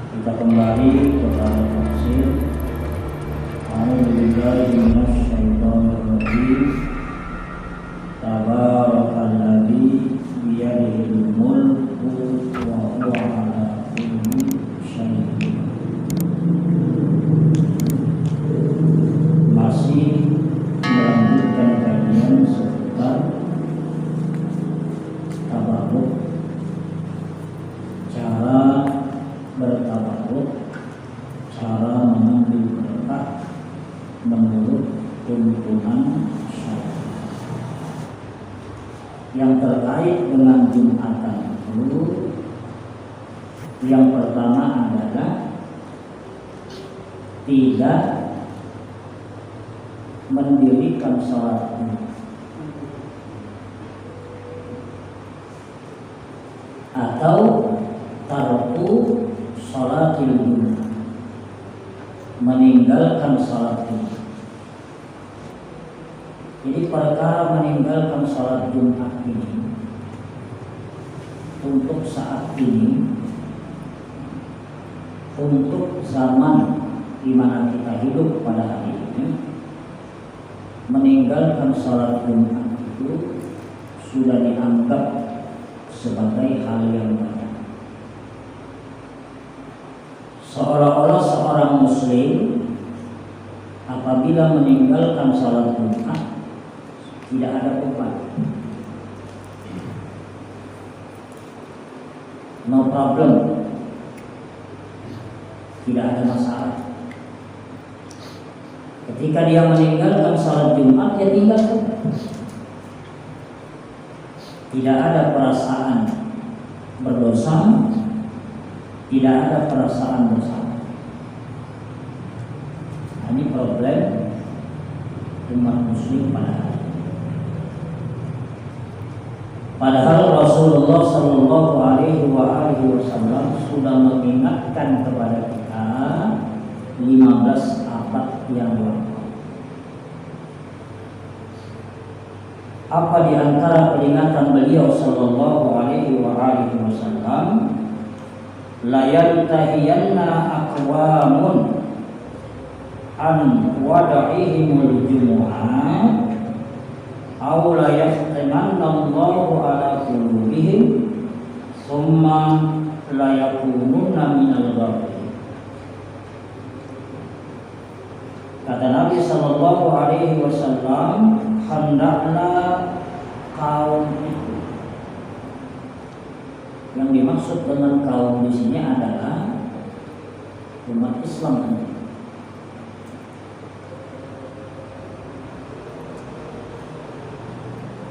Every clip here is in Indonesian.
Kita kembali kepada tafsir. A'udzubillahi minasyaitonirrajim. Tabarakalladzi biyadihil mulku wa huwa ala kulli syai'in. Masih melanjutkan kajian seputar tabarruk, cara bertabarruk, cara mengambil berkah menurut tuntunan syariat. Yang terkait dengan Jumatan itu, yang pertama adalah tidak mendirikan sholat atau tarku sholatil Jumat, meninggalkan sholat Jumat. Jadi perkara meninggalkan sholat Jumat ini untuk saat ini, untuk zaman di mana kita hidup pada hari ini, meninggalkan sholat Jumat itu sudah dianggap sebagai hal yang banyak. Seolah-olah seorang muslim apabila meninggalkan sholat Jumat tidak ada beban, no problem, tidak ada masalah. Ketika dia meninggalkan sholat Jumat, dia tinggalkan. Tidak ada perasaan berdosa, tidak ada perasaan bersalah. Ini problem umat muslim pada hari ini. Padahal Rasulullah Shallallahu Alaihi Wasallam sudah mengingatkan kepada kita 15 abad yang lalu. Apa di antara peringatan beliau Shallallahu Alaihi Wasallam? La yantahiyanna aqwamun an wada'ihimul jumu'ah aw la yahtamanna Allahu ala qulubihim thumma la yakununna minal ghafilin. Kata Nabi Sallallahu Alaihi Wasallam, hendaklah kaum itu, yang dimaksud dengan kaum di sini adalah umat Islam,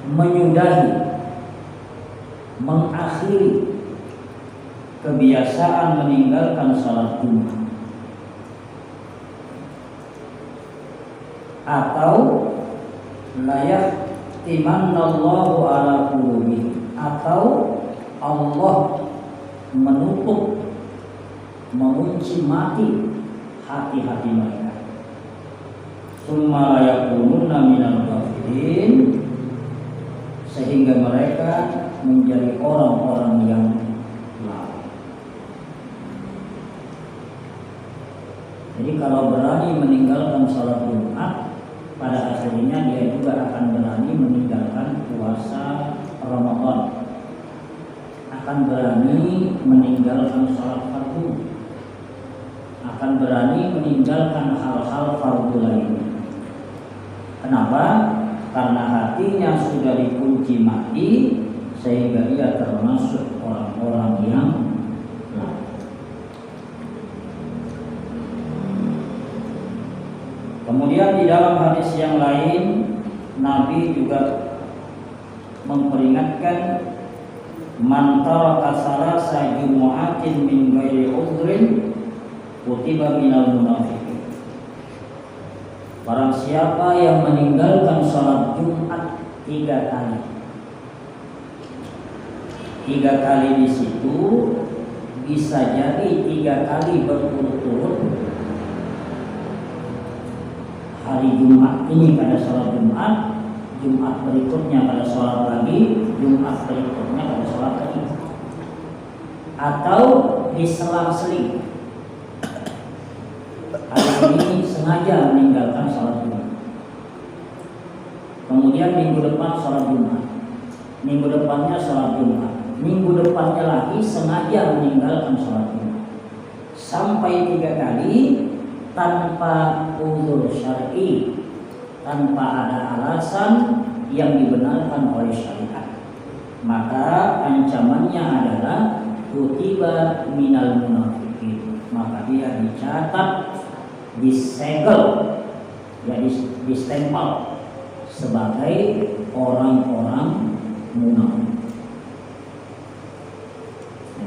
menyudahi, mengakhiri kebiasaan meninggalkan salat Jumat, atau layak timanallahu ala qulubihim, atau Allah menutup, mengunci mati hati-hati mereka. Tsumma yakununa minal ghafilin, sehingga mereka menjadi orang-orang yang lalai. Jadi kalau berani meninggalkan salat Jumat, pada akhirnya dia juga akan berani meninggalkan puasa Ramadan, akan berani meninggalkan salat fardu, akan berani meninggalkan hal-hal fardu lainnya. Kenapa? Karena hatinya sudah dikunci mati, sehingga ia termasuk orang-orang yang lalai. Kemudian di dalam hadis yang lain, Nabi juga memperingatkan, man taraka salasa jumu'atin min ghairi udhrin kutiba minal munafiqin. Barang siapa yang meninggalkan salat Jumat 3 kali, 3 kali di situ bisa jadi 3 kali berturut-turut. Hari Jumat ini pada sholat Jumat, Jumat berikutnya pada sholat lagi, Jumat berikutnya pada sholat lagi. Atau diselang-seling, ini sengaja meninggalkan sholat Jumat. Kemudian minggu depan sholat Jumat, minggu depannya sholat Jumat, minggu depannya lagi sengaja meninggalkan sholat Jumat, sampai 3 kali tanpa uzur syar'i, tanpa ada alasan yang dibenarkan oleh syariat. Maka ancamannya adalah kutiba minal munafiqin, maka dia dicatat, disegel, ya distempel sebagai orang-orang munafik.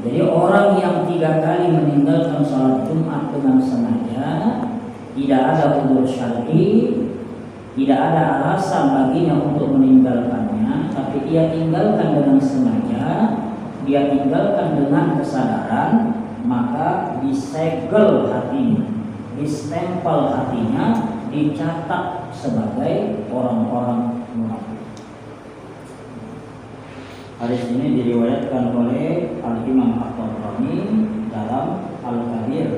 Jadi orang yang 3 kali meninggalkan sholat Jumat dengan sengaja, tidak ada uzur syar'i, tidak ada alasan baginya untuk meninggalkannya, tapi dia tinggalkan dengan sengaja, dia tinggalkan dengan kesadaran, maka disegel hatinya, distempel hatinya, dicatat sebagai orang-orang munafik. Hadis ini diriwayatkan oleh Al-Imam At-Tabrani dalam Al-Kabir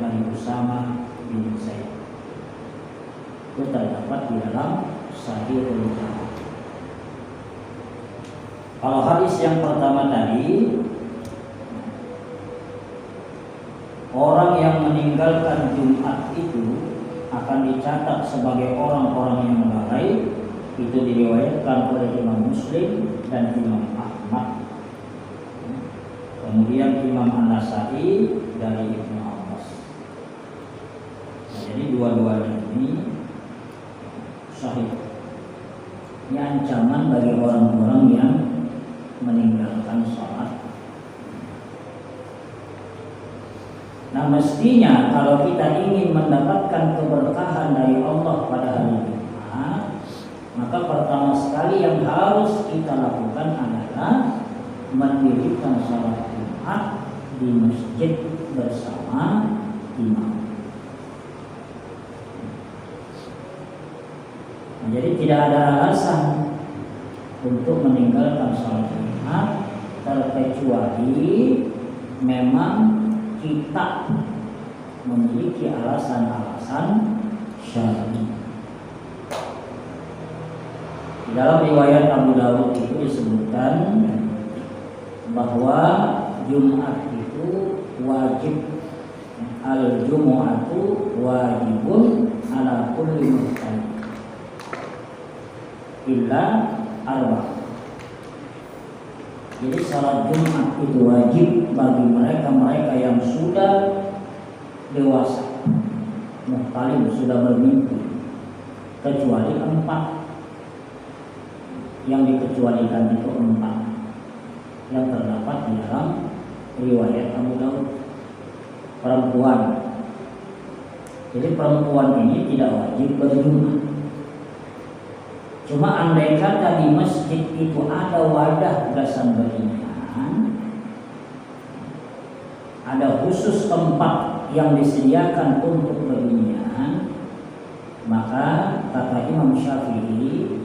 dari Usama bin Zaid. Itu terdapat di dalam Sahihul Bukhari. Kalau hadis yang pertama tadi, orang yang meninggalkan Jumat itu akan dicatat sebagai orang-orang yang lalai, itu diriwayatkan oleh Imam Muslim dan Imam Ahmad. Kemudian Imam An-Nasa'i dari Ibnu Abbas. Nah, jadi dua-duanya ini sahih. Ini ancaman bagi orang-orang yang meninggalkan sholat. Nah, mestinya kalau kita ingin mendapatkan keberkahan dari Allah pada hari Jumat, maka pertama sekali yang harus kita lakukan adalah mendirikan sholat Jumat di masjid bersama imam. Nah, jadi tidak ada alasan untuk meninggalkan sholat Jumat terkecuali memang kita memiliki alasan-alasan syar'i. Di dalam riwayat Abu Dawud itu disebutkan bahwa Jumat itu wajib, al-jumu'atu wajibun ala kulli muslim illa arba'. Jadi salat Jumat itu wajib bagi mereka-mereka yang sudah dewasa, muhtalim, sudah bermimpi, kecuali 4. Yang dikecualikan itu 4 yang terdapat di dalam riwayat Abu Dawud. Perempuan. Jadi perempuan ini tidak wajib berjumat. Cuma andai kata di masjid itu ada wadah gasan beringan, ada khusus tempat yang disediakan untuk beringan, maka kata Imam Syafi'i,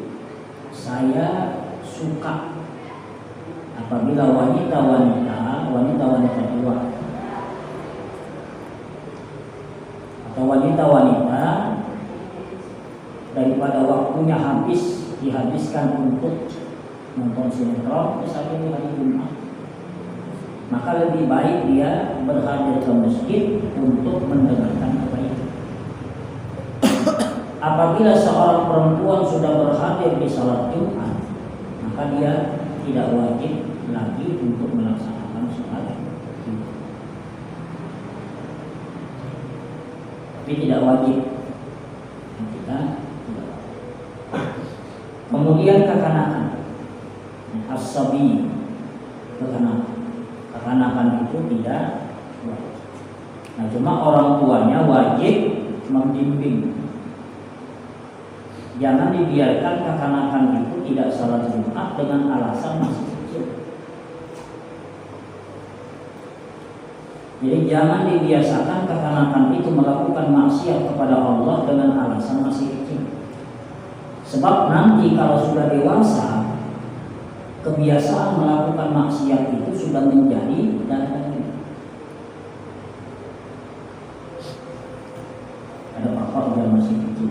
saya suka apabila wanita-wanita tua atau wanita-wanita daripada waktunya dihabiskan untuk nonton sinetron misalnya di hari Jumat, maka lebih baik dia berhadir ke masjid untuk mendengarkan kebaikan. Apabila seorang perempuan sudah berhadir di salat Jumat, maka dia tidak wajib lagi untuk melaksanakan salat Jumat. Tapi tidak wajib. Kemudian kekanakan, as-sabi, kekanakan itu tidak wajib. Nah, cuma orang tuanya wajib membimbing. Jangan dibiarkan kekanakan itu tidak salat Jumat dengan alasan masih kecil. Jadi jangan dibiasakan kekanakan itu melakukan maksiat kepada Allah dengan alasan masih kecil. Sebab nanti kalau sudah dewasa, kebiasaan melakukan maksiat itu sudah menjadi darah. ada bapak dia masih kecil,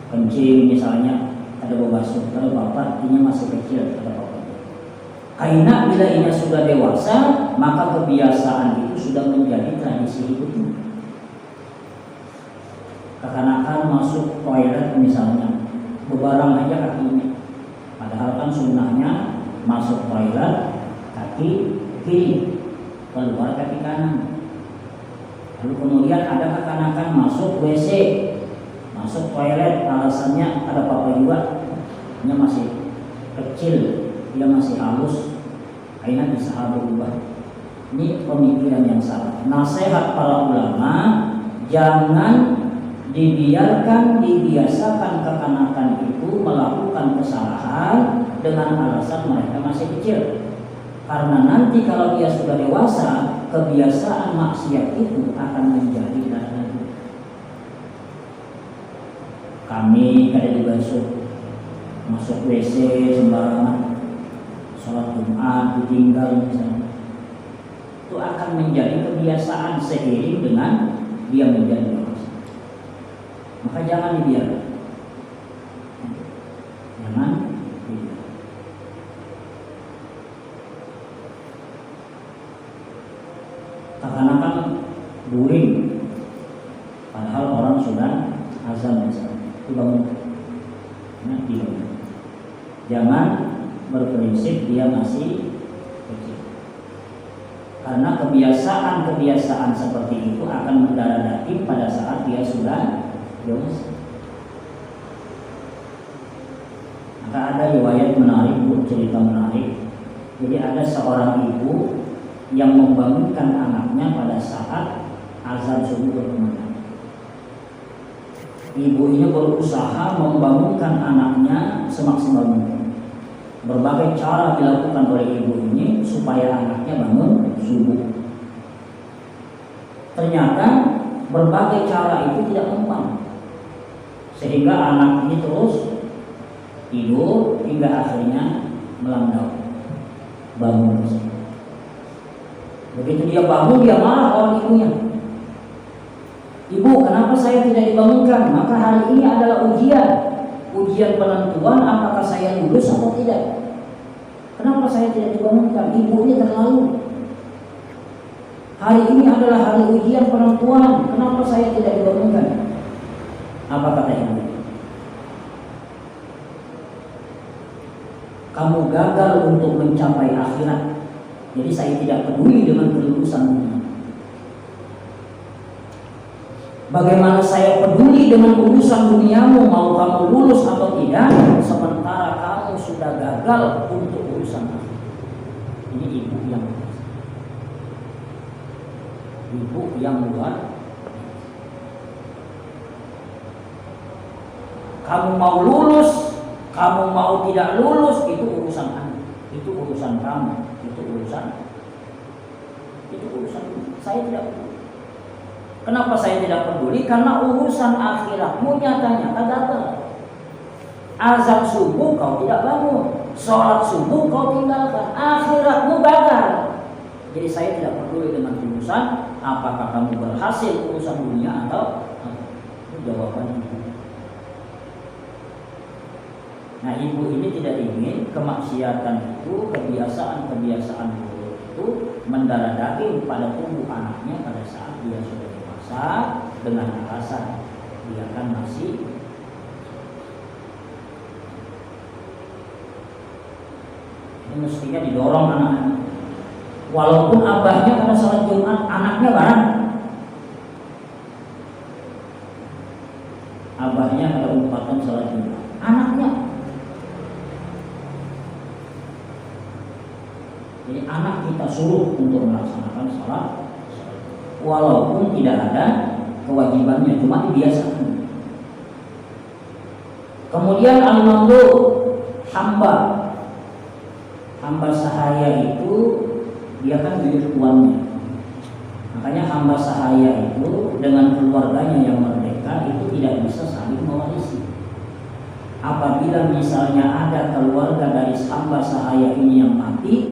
kencing misalnya, ada basuh, kalau bapak ini masih kecil, ada bapak. Karena bila ia sudah dewasa, maka kebiasaan itu sudah menjadi tradisi hidup. Kekanakan masuk toilet misalnya, bebarang aja kakinya. Padahal kan sunnahnya masuk toilet kaki kiri, keluar kaki kanan. Lalu kemudian ada kekanakan masuk WC, masuk toilet, alasannya ada papa juga, dia masih kecil, dia masih halus, akhirnya bisa berubah. Ini pemikiran yang salah. Nasihat para ulama, jangan dibiasakan kekanakan itu melakukan kesalahan dengan alasan mereka masih kecil. Karena nanti kalau dia sudah dewasa, kebiasaan maksiat itu akan menjadi darah. Kami kada dibasuh, masuk WC sembarangan, sholat Jumat ditinggal misalnya, itu akan menjadi kebiasaan seiring dengan dia menjadi dewasa. Maka jangan dibiarkan. Jangan dibiarkan. Kekanakan buring, padahal orang sudah azan misalnya, itu bangun. Nah, dibangun. Jangan berprinsip dia masih kecil. Karena kebiasaan seperti itu akan mendarah daging pada saat dia sudah dewasa. Maka ada riwayat menarik, cerita menarik. Jadi ada seorang ibu yang membangunkan anaknya pada saat azan subuh berkumandang. Ibu ini berusaha membangunkan anaknya semaksimal mungkin. Berbagai cara dilakukan oleh ibu ini supaya anaknya bangun subuh. Ternyata berbagai cara itu tidak mempan, sehingga anak ini terus tidur hingga akhirnya melandau bangun. Begitu dia bangun, dia marah orang ibunya. Ibu, kenapa saya tidak dibangunkan? Maka hari ini adalah ujian penentuan apakah saya lulus atau tidak. Kenapa saya tidak dibangunkan? Ibu ini terlalu. Hari ini adalah hari ujian penentuan, kenapa saya tidak dibangunkan? Apa kata ibu? Kamu gagal untuk mencapai akhirat. Jadi saya tidak peduli dengan kelulusan dunia. Bagaimana saya peduli dengan urusan duniamu, mau kamu lulus atau tidak, sementara kamu sudah gagal untuk urusan akhirat. Ini ibu yang luar. Kamu mau lulus, kamu mau tidak lulus, itu urusan kamu, itu urusan kamu, itu urusan saya tidak peduli. Kenapa saya tidak peduli? Karena urusan akhiratmu nyata-nyata gagal. Azan subuh kau tidak bangun, sholat subuh kau tinggalkan, akhiratmu gagal. Jadi saya tidak peduli dengan urusan apakah kamu berhasil urusan dunia atau itu jawabannya. Nah, ibu ini tidak ingin kemaksiatan itu, kebiasaan buruk itu mendarah daging pada tubuh anaknya pada saat dia sudah dewasa dengan alasan dia kan masih. Ini mestinya didorong anak-anak. Walaupun abahnya pada sholat Jumat, anaknya barang. Abahnya pada umpatan sholat Jumat, anaknya. Jadi anak kita suruh untuk melaksanakan sholat, walaupun tidak ada kewajibannya, cuma dibiasakan. Kemudian al-mamlu, hamba sahaya itu dia kan milik tuannya. Makanya hamba sahaya itu dengan keluarganya yang merdeka itu tidak bisa saling mewarisi. Apabila misalnya ada keluarga dari hamba sahaya ini yang mati,